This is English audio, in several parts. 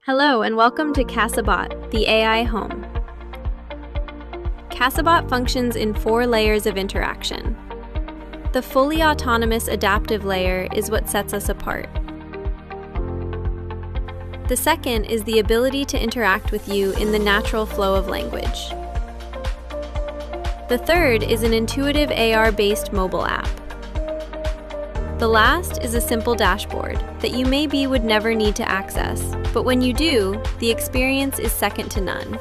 Hello and welcome to CASABOT, the AI home. CASABOT functions in 4 layers of interaction. The fully autonomous adaptive layer is what sets us apart. The second is the ability to interact with you in the natural flow of language. The third is an intuitive AR-based mobile app. The last is a simple dashboard that you maybe would never need to access, but when you do, the experience is second to none.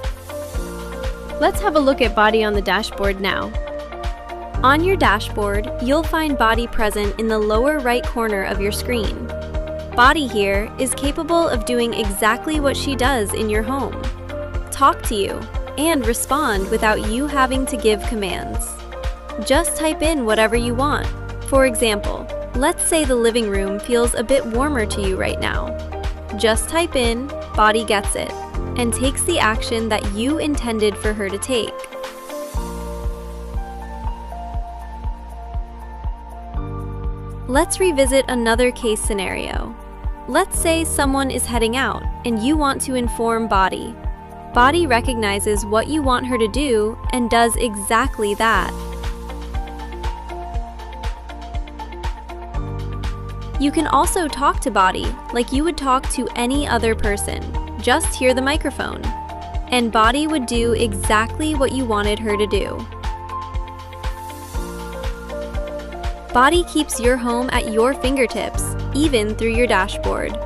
Let's have a look at BOTty on the dashboard now. On your dashboard, you'll find BOTty present in the lower right corner of your screen. BOTty here is capable of doing exactly what she does in your home: talk to you and respond without you having to give commands. Just type in whatever you want. For example, let's say the living room feels a bit warmer to you right now. Just type in, BOTty gets it, and takes the action that you intended for her to take. Let's revisit another case scenario. Let's say someone is heading out and you want to inform BOTty. BOTty recognizes what you want her to do and does exactly that. You can also talk to BOTty like you would talk to any other person. Just hear the microphone, and BOTty would do exactly what you wanted her to do. BOTty keeps your home at your fingertips, even through your dashboard.